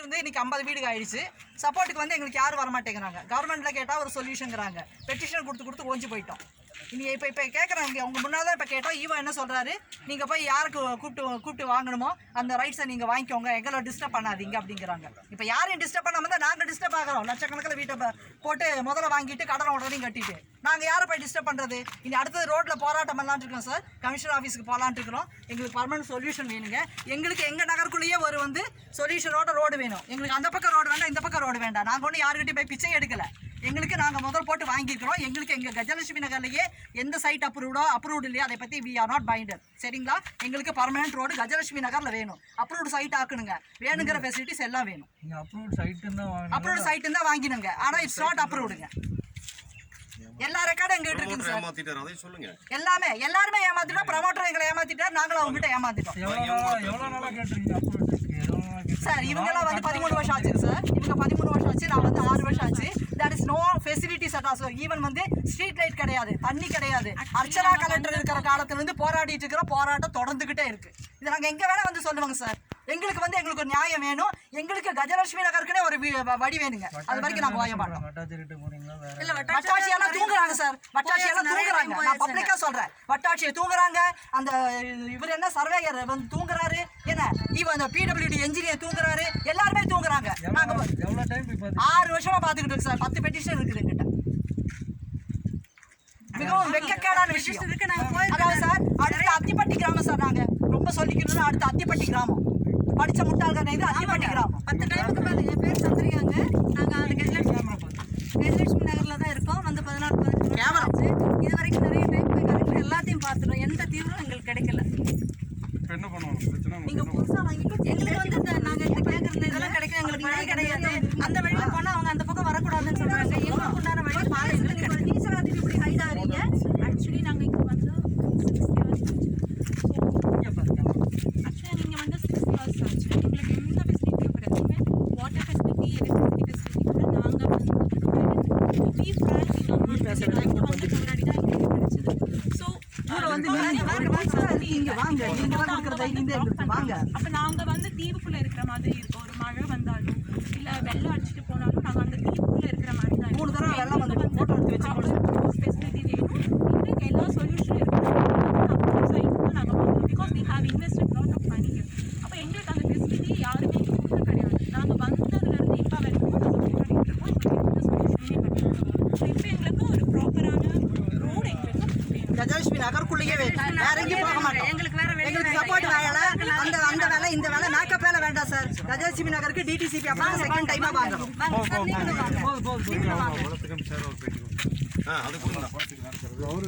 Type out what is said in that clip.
வந்து இன்னைக்கு 50 வீடுக்கு ஆயிடுச்சு. சப்போர்ட்டுக்கு வந்து எங்களுக்கு யாரும் வர மாட்டேங்கிறாங்க. கவர்மெண்ட்ல கேட்டால் ஒரு சொல்யூஷனுங்கிறாங்க. பெட்டிஷன் கொடுத்து ஓஞ்சி போயிட்டோம். இனி இப்போ கேட்குறாங்க, உங்கள் முன்னால் தான் இப்போ கேட்டோம். ஈவோ என்ன சொல்கிறாரு, நீங்கள் போய் யாருக்கு கூப்பிட்டு வாங்கணுமோ அந்த ரைட்ஸை நீங்கள் வாங்கிக்கோங்க, எங்களை டிஸ்டர்ப் பண்ணாதீங்க அப்படிங்கிறாங்க. இப்போ யாரையும் டிஸ்டர்ப் பண்ணாமல் தான் நாங்கள் டிஸ்டர்ப் ஆகிறோம். லட்சக்கணக்கில் வீட்டை போட்டு முதல்ல வாங்கிட்டு கடனை உடனே கட்டிட்டு நாங்கள் யாரை போய் டிஸ்டர்ப் பண்ணுறது? இனி அடுத்தது ரோட்டில் போராட்டம் பண்ணலான்னு இருக்கோம் சார். கமிஷனர் ஆஃபீஸுக்கு போகலான்ட்டு இருக்கிறோம். எங்களுக்கு பர்மனன்ட் சொல்யூஷன் வேணுங்க. எங்களுக்கு எங்கள் நகருக்குள்ளேயே ஒரு வந்து சொல்யூஷனோட ரோடு வேணும். எங்களுக்கு அந்த பக்கம் ரோடு வேண்டாம், இந்த பக்கம் ரோடு வேண்டாம். நாங்கள் ஒன்றும் யாருக்கிட்டையும் போய் பிச்சை எடுக்கலை. எங்களுக்கு நாங்கள் முதல் போட்டு வாங்கிக்கிறோம். எங்களுக்கு எங்கள் கஜலட்சுமி நகர்லேயே எந்த சைட் அப்ரூவ்டு இல்லையா, அதை பற்றி வி ஆர் நாட் பைண்டர். சரிங்களா? எங்களுக்கு பர்மனன்ட் ரோடு கஜலட்சுமி நகரில் வேணும். அப்ரூவ்டு சைட் ஆக்கணுங்க. வேணுங்கிற ஃபெசிலிட்டிஸ் எல்லாம் வேணும். அப்ரூவ்டு சைட்டு தான் வாங்கினுங்க. ஆனால் இட்ஸ் நாட் அப்ரூவ்டுங்க. எல்லா ரெக்கார்டும் எங்கிட்ட இருக்குங்க சார். எல்லாருமே ஏமாத்திட்டோம். ப்ரமோட்டர் எங்களை ஏமாத்திட்டார், நாங்களும் அவங்ககிட்ட ஏமாத்திட்டோம் சார். இவங்கெல்லாம் வந்து 13 வருஷம் ஆச்சு சார். இவங்க 13 வருஷம் ஆச்சு, நான் வந்து 6 வருஷம் ஆச்சு. That is no facilities at all. Even வந்து ஸ்ட்ரீட் லைட் கிடையாது, தண்ணி கிடையாது. அர்ச்சனா கலெக்டர் இருக்கிற காலத்துல இருந்து போராடிட்டு இருக்கிற போராட்டம் தொடர்ந்துகிட்டே இருக்கு. இது நாங்கள் எங்க வேணா வந்து சொல்லுவாங்க சார். எங்களுக்கு ஒரு நியாயம் வேணும். எங்களுக்கு கஜலட்சுமி நகருக்குனே ஒரு வழி வேணுங்க. அது வரைக்கும் நாங்கள் வாய மாட்டோம். வட்டாட்சியெல்லாம் தூங்குறாங்க சார். வட்டாட்சியெல்லாம் தூங்குறாங்க. நான் பப்ளிக்கா சொல்றேன். வட்டாட்சியை தூங்குறாங்க. அந்த இவர் என்ன சர்வேயர் வந்து தூங்குறாரு. என்ன இவன் அந்த பிடபிள்யூடி என்ஜினியர் தூங்குறாரு. எல்லாருமே தூங்குறாங்க. நாங்க 6 வருஷமா பாத்துக்கிட்டு இருக்கு சார். 10 பெட்டிஷன் இருக்குது எங்கிட்ட. மிகவும் வெட்கக்கேடான விஷயம். அதாவது சார், அடுத்து அத்திப்பட்டி கிராமம் சார். நாங்க ரொம்ப சொல்லிக்கணும்னா அடுத்து அத்திப்பட்டி கிராமம். படிச்ச முட்டாள்கள் இது அத்திப்பட்டி கிராமம். 10 டைமுக்கு மேலே என் பேர் சந்திரிக்காங்க. நாங்கள் அந்த கஜலட்சுமி நகரில் தான் இருக்கோம். வந்து 14-15 ஆச்சு. இது வரைக்கும் நிறைய டைம் போய் கலெக்டர் எல்லாத்தையும் பார்த்துட்டோம். எந்த தீர்வும் எங்களுக்கு கிடைக்கல. நீங்கள் புதுசாக வாங்கிட்டு எங்களுக்கு வந்து நாங்கள் இந்த கேட்குறது இதெல்லாம் கிடைக்கும். எங்களுக்கு வழி கிடையாது. அந்த வழியில் போனால் அவங்க அந்த பக்கம் வரக்கூடாதுன்னு சொல்கிறாங்க. எங்களுக்கு உண்டான வழி பாதை எங்களுக்கு ஈஸ்வராதிக்கு இப்படி கைதாகிறீங்க. ஆக்சுவலி நாங்கள் இங்கே வந்து 6 நீங்கள் வந்து 6 இயர்ஸ் ஆச்சு. எங்களுக்கு எந்த ஃபெசிலிட்டியும் கிடைக்குமே. வாட்டர் ஃபெசிலிட்டி, எலக்ட்ரிசிட்டி ஃபெசிலிட்டி கூட நாங்கள் வந்து முன்னாடி தான் எங்களுக்கு கிடைச்சது. ஸோ அப்போ நாங்கள் வந்து தீவுக்குள்ளே இருக்கிற மாதிரி இருக்கும். ஒரு மழை வந்தாலும் இல்லை வெள்ளம் அடிச்சுட்டு போனாலும் நாங்கள் அந்த தீவுக்குள்ளே இருக்கிற மாதிரி தான் ஃபெசிலிட்டி வேணும். எங்களுக்கு எல்லா சொல்யூஷனும் இருக்குது. சைட்டும் நாங்கள் வாங்கணும். Because we have invested lot of money. அப்போ எங்களுக்கு அந்த ஃபெசிலிட்டி யாருமே கொடுக்க கிடையாது. நாங்கள் வந்ததுலேருந்து இப்போ வரைக்கும் நாங்கள் போராடிட்டு இருக்கோம். எங்களுக்கு எந்த சொல்யூஷனுமே கிடையாது. ஸோ இப்போ எங்களுக்கு ஒரு ப்ராப்பரான ரோடு எங்களுக்கு கஜலட்சுமி நகருக்குள்ளேயே வேணும். வேற எங்கேயும் போக மாட்டோம். எங்களுக்கு சப்போர்ட் வேலை, அந்த வேலை இந்த வேலை மேக்கப் வேலை வேண்டாம் சார். கஜலட்சுமி நகருக்கு டிடிசிபி அப்புறம் செகண்ட் டைமா வாங்கணும். அது